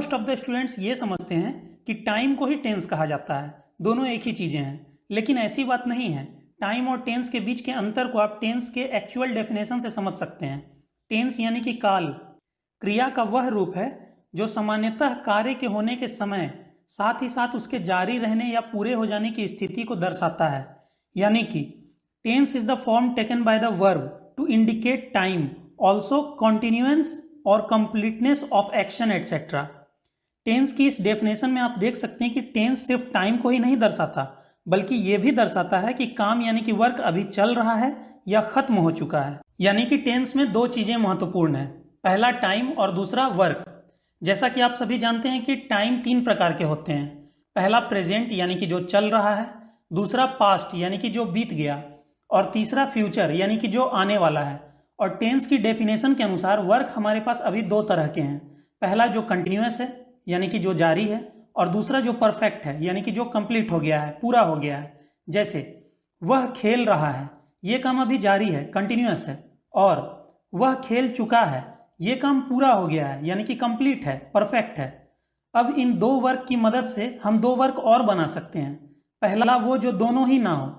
Most of the students ये समझते हैं कि टाइम को ही टेंस कहा जाता है, दोनों एक ही चीज़ें हैं, लेकिन ऐसी बात नहीं है। टाइम और टेंस के बीच के अंतर को आप टेंस के एक्चुअल डेफिनेशन से समझ सकते हैं। टेंस यानी कि काल, क्रिया का वह रूप है जो सामान्यतः कार्य के होने के समय साथ ही साथ उसके जारी रहने या पूरे हो जाने की स्थिति को दर्शाता है। यानी कि tense is the form taken by the verb to indicate time, also continuance और completeness of action etcetera. Tense की इस डेफिनेशन में आप देख सकते हैं कि टेंस सिर्फ टाइम को ही नहीं दर्शाता, बल्कि यह भी दर्शाता है कि काम यानी कि वर्क अभी चल रहा है या खत्म हो चुका है। यानी कि टेंस में दो चीजें महत्वपूर्ण है, पहला टाइम और दूसरा वर्क। जैसा कि आप सभी जानते हैं कि टाइम तीन प्रकार के होते हैं, पहला प्रेजेंट यानी कि जो चल रहा है, दूसरा पास्ट यानी कि जो बीत गया, और तीसरा फ्यूचर यानी कि जो आने वाला है। और टेंस की डेफिनेशन के अनुसार वर्क हमारे पास अभी दो तरह के हैं, पहला जो कंटिन्यूअस है यानी कि जो जारी है, और दूसरा जो परफेक्ट है यानी कि जो कंप्लीट हो गया है, पूरा हो गया है। जैसे वह खेल रहा है, ये काम अभी जारी है, कंटिन्यूअस है, और वह खेल चुका है, ये काम पूरा हो गया है यानी कि कंप्लीट है, परफेक्ट है। अब इन दो वर्क की मदद से हम दो वर्क और बना सकते हैं। पहला वो जो दोनों ही ना हो,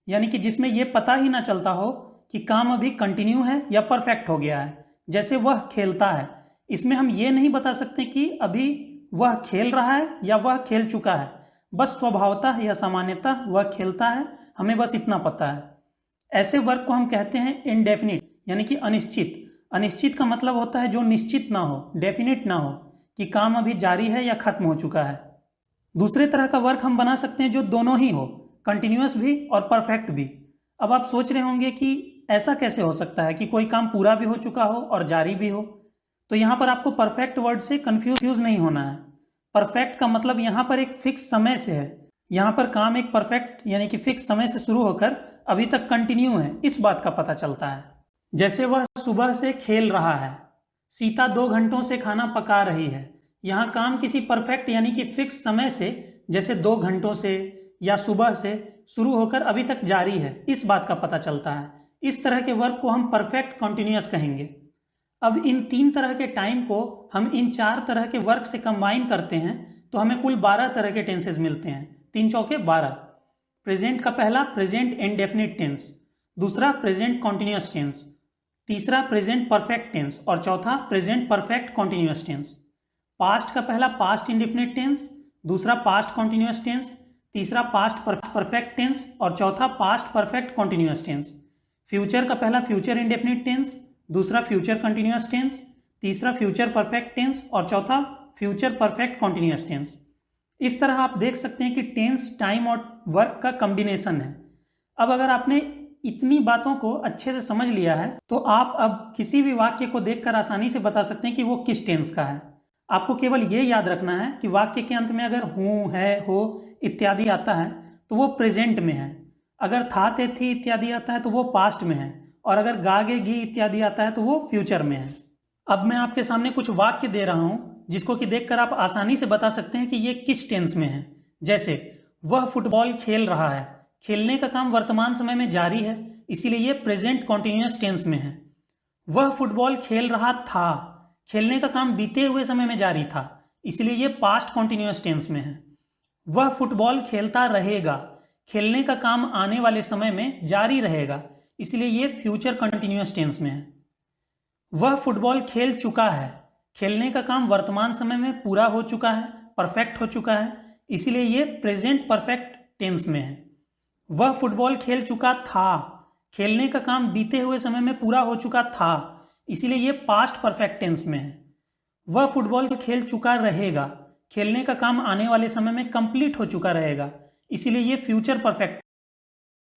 यानी कि जिसमें ये पता ही ना चलता हो कि काम अभी कंटिन्यू है या परफेक्ट हो गया है। जैसे वह खेलता है, इसमें हम ये नहीं बता सकते कि अभी वह खेल रहा है या वह खेल चुका है, बस स्वभावतः या सामान्यतः वह खेलता है, हमें बस इतना पता है। ऐसे वर्क को हम कहते हैं इनडेफिनिट यानी कि अनिश्चित। अनिश्चित का मतलब होता है जो निश्चित ना हो, डेफिनिट ना हो कि काम अभी जारी है या खत्म हो चुका है। दूसरे तरह का वर्क हम बना सकते हैं जो दोनों ही हो, कंटिन्यूअस भी और परफेक्ट भी। अब आप सोच रहे होंगे कि ऐसा कैसे हो सकता है कि कोई काम पूरा भी हो चुका हो और जारी भी हो। तो यहाँ पर आपको परफेक्ट वर्ड से कंफ्यूज नहीं होना है। परफेक्ट का मतलब यहाँ पर एक फिक्स समय से है, यहाँ पर काम एक परफेक्ट यानी कि फिक्स समय से शुरू होकर अभी तक कंटिन्यू है, इस बात का पता चलता है। जैसे वह सुबह से खेल रहा है, सीता 2 घंटों से खाना पका रही है। यहाँ काम किसी परफेक्ट यानी कि फिक्स समय से, जैसे 2 घंटों से या सुबह से शुरू होकर अभी तक जारी है, इस बात का पता चलता है। इस तरह के वर्क को हम परफेक्ट कॉन्टिन्यूअस कहेंगे। अब इन 3 तरह के टाइम को हम इन 4 तरह के वर्क से कंबाइन करते हैं तो हमें कुल 12 तरह के टेंसेस मिलते हैं, 3 चौके 12। प्रेजेंट का पहला प्रेजेंट इंडेफिनिट टेंस, दूसरा प्रेजेंट कॉन्टिन्यूअस टेंस, तीसरा प्रेजेंट परफेक्ट टेंस और चौथा present perfect continuous tense. Past का पहला पास्ट इंडेफिनिट टेंस, दूसरा पास्ट कॉन्टिन्यूअस टेंस, तीसरा पास्ट परफेक्ट टेंस और चौथा past perfect continuous tense. Future का पहला फ्यूचर इंडेफिनिट टेंस, दूसरा फ्यूचर कंटिन्यूअस टेंस, तीसरा फ्यूचर परफेक्ट टेंस और चौथा फ्यूचर परफेक्ट कॉन्टिन्यूअस टेंस। इस तरह आप देख सकते हैं कि टेंस टाइम और वर्क का कॉम्बिनेशन है। अब अगर आपने इतनी बातों को अच्छे से समझ लिया है तो आप अब किसी भी वाक्य को देखकर आसानी से बता सकते हैं कि वो किस टेंस का है। आपको केवल ये याद रखना है कि वाक्य के अंत में अगर हूं, है, हो इत्यादि आता है तो वो प्रेजेंट में है, अगर था, थे, थी इत्यादि आता है तो वो पास्ट में है, और अगर गा, गे, गी इत्यादि आता है तो वो फ्यूचर में है। अब मैं आपके सामने कुछ वाक्य दे रहा हूं जिसको कि देखकर आप आसानी से बता सकते हैं कि ये किस टेंस में है। जैसे वह फुटबॉल खेल रहा है, खेलने का काम वर्तमान समय में जारी है, इसीलिए ये प्रेजेंट कॉन्टिन्यूअस टेंस में है। वह फुटबॉल खेल रहा था, खेलने का काम बीते हुए समय में जारी था, इसलिए ये पास्ट कॉन्टिन्यूअस टेंस में है। वह फुटबॉल खेलता रहेगा, खेलने का काम आने वाले समय में जारी रहेगा, इसलिए ये फ्यूचर कंटिन्यूअस टेंस में है। वह फुटबॉल खेल चुका है, खेलने का काम वर्तमान समय में पूरा हो चुका है, परफेक्ट हो चुका है, इसलिए ये प्रेजेंट परफेक्ट टेंस में है। वह फुटबॉल खेल चुका था, खेलने का काम बीते हुए समय में पूरा हो चुका था, इसलिए ये पास्ट परफेक्ट टेंस में है। वह फुटबॉल खेल चुका रहेगा, खेलने का काम आने वाले समय में कंप्लीट हो चुका रहेगा, इसलिए ये फ्यूचर परफेक्ट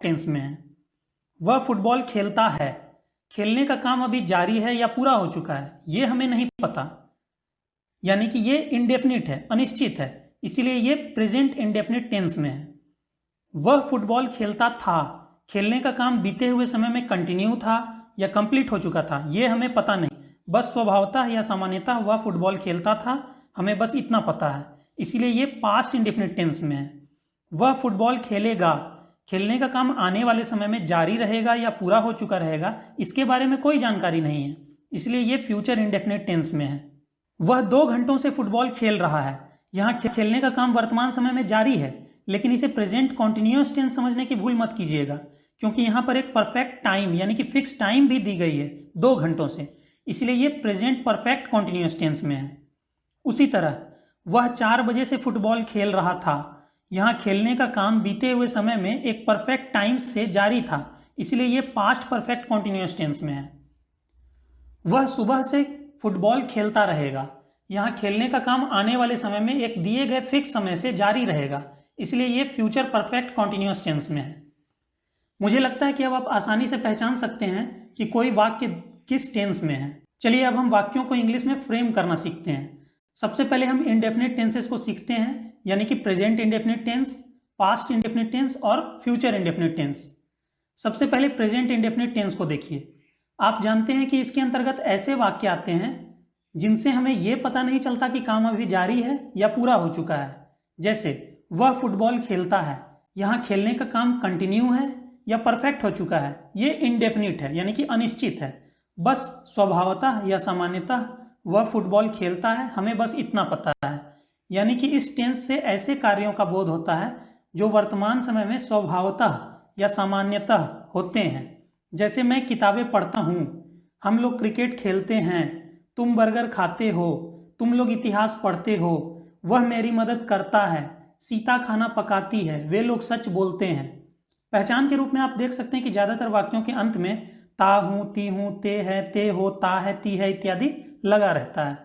टेंस में है। वह फुटबॉल खेलता है, खेलने का काम अभी जारी है या पूरा हो चुका है, ये हमें नहीं पता, यानी कि ये इंडेफिनिट है, अनिश्चित है, इसीलिए ये प्रेजेंट इंडेफिनिट टेंस में है। वह फुटबॉल खेलता था, खेलने का काम बीते हुए समय में कंटिन्यू था या कंप्लीट हो चुका था, ये हमें पता नहीं, बस स्वभावतः या सामान्यतः वह फुटबॉल खेलता था, हमें बस इतना पता है, इसीलिए ये पास्ट इंडेफिनिट टेंस में है। वह फुटबॉल खेलेगा, खेलने का काम आने वाले समय में जारी रहेगा या पूरा हो चुका रहेगा, इसके बारे में कोई जानकारी नहीं है, इसलिए ये फ्यूचर इंडेफिनिट टेंस में है। वह 2 घंटों से फुटबॉल खेल रहा है। यहाँ खेलने का काम वर्तमान समय में जारी है, लेकिन इसे प्रेजेंट कॉन्टिन्यूअस टेंस समझने की भूल मत कीजिएगा, क्योंकि यहाँ पर एक परफेक्ट टाइम यानी कि फिक्स टाइम भी दी गई है 2 घंटों से, इसलिए ये प्रेजेंट परफेक्ट कॉन्टिन्यूअस टेंस में है। उसी तरह वह 4 बजे से फुटबॉल खेल रहा था। यहाँ खेलने का काम बीते हुए समय में एक परफेक्ट टाइम से जारी था, इसलिए ये पास्ट परफेक्ट कॉन्टिन्यूअस टेंस में है। वह सुबह से फुटबॉल खेलता रहेगा। यहाँ खेलने का काम आने वाले समय में एक दिए गए फिक्स समय से जारी रहेगा, इसलिए ये फ्यूचर परफेक्ट कॉन्टिन्यूअस टेंस में है। मुझे लगता है कि अब आप आसानी से पहचान सकते हैं कि कोई वाक्य किस टेंस में है। चलिए अब हम वाक्यों को इंग्लिश में फ्रेम करना सीखते हैं। सबसे पहले हम इंडेफिनिट टेंसेस को सीखते हैं, यानी कि present indefinite tense, past indefinite tense और फ्यूचर इंडेफिनिट टेंस। सबसे पहले प्रेजेंट इंडेफिनिट टेंस को देखिए। आप जानते हैं कि इसके अंतर्गत ऐसे वाक्य आते हैं जिनसे हमें यह पता नहीं चलता कि काम अभी जारी है या पूरा हो चुका है। जैसे वह फुटबॉल खेलता है, यहाँ खेलने का काम कंटिन्यू है या परफेक्ट हो चुका है, ये इनडेफिनिट है यानी कि अनिश्चित है। बस स्वभावतः या सामान्यतः वह फुटबॉल खेलता है, हमें बस इतना पता है। यानी कि इस टेंस से ऐसे कार्यों का बोध होता है जो वर्तमान समय में स्वभावतः या सामान्यतः होते हैं। जैसे मैं किताबें पढ़ता हूँ, हम लोग क्रिकेट खेलते हैं, तुम बर्गर खाते हो, तुम लोग इतिहास पढ़ते हो, वह मेरी मदद करता है, सीता खाना पकाती है, वे लोग सच बोलते हैं। पहचान के रूप में आप देख सकते हैं कि ज्यादातर वाक्यों के अंत में ता हूं, ती हूं, ते है, ते हो, ता है, ती है इत्यादि लगा रहता है।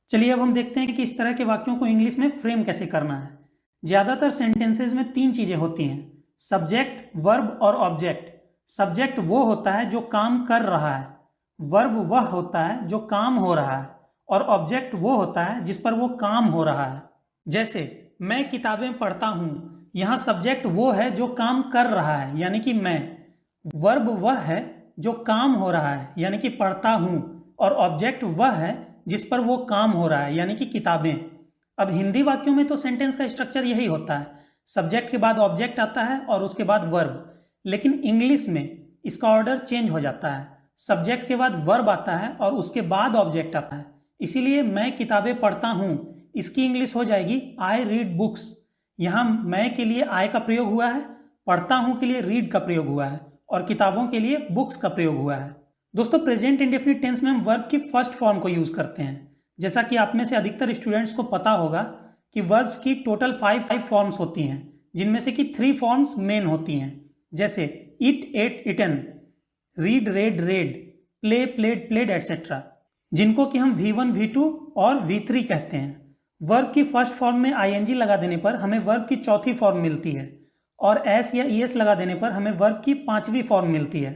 चलिए अब हम देखते हैं कि इस तरह के वाक्यों को इंग्लिश में फ्रेम कैसे करना है। ज्यादातर सेंटेंसेस में 3 चीजें होती हैं, सब्जेक्ट, वर्ब और ऑब्जेक्ट। सब्जेक्ट वो होता है जो काम कर रहा है, वर्ब वह होता है जो काम हो रहा है, और ऑब्जेक्ट वो होता है जिस पर वो काम हो रहा है। जैसे मैं किताबें पढ़ता हूं, यहां सब्जेक्ट वो है जो काम कर रहा है यानी कि मैं, वर्ब वह है जो काम हो रहा है यानी कि पढ़ता हूं, और ऑब्जेक्ट वह है जिस पर वो काम हो रहा है यानी कि किताबें। अब हिंदी वाक्यों में तो सेंटेंस का स्ट्रक्चर यही होता है, सब्जेक्ट के बाद ऑब्जेक्ट आता है और उसके बाद वर्ब। लेकिन इंग्लिश में इसका ऑर्डर चेंज हो जाता है, सब्जेक्ट के बाद वर्ब आता है और उसके बाद ऑब्जेक्ट आता है। इसीलिए मैं किताबें पढ़ता हूं, इसकी इंग्लिश हो जाएगी आई रीड बुक्स। यहां मैं के लिए आई का प्रयोग हुआ है, पढ़ता हूं के लिए रीड का प्रयोग हुआ है, और किताबों के लिए बुक्स का प्रयोग हुआ है। दोस्तों प्रेजेंट इंडेफिनिट टेंस में हम वर्ब की फर्स्ट फॉर्म को यूज करते हैं। जैसा कि आप में से अधिकतर स्टूडेंट्स को पता होगा कि वर्ब्स की टोटल 5 फॉर्म्स होती हैं, जिनमें से कि 3 फॉर्म्स मेन होती हैं। जैसे eat, ate, eaten, read, read, read, play, played, played etcetera, जिनको कि हम V1, V2 और V3 कहते हैं। वर्ब की फर्स्ट फॉर्म में ing लगा देने पर हमें वर्ब की चौथी फॉर्म मिलती है, और s या es लगा देने पर हमें वर्ब की 5वीं फॉर्म मिलती है।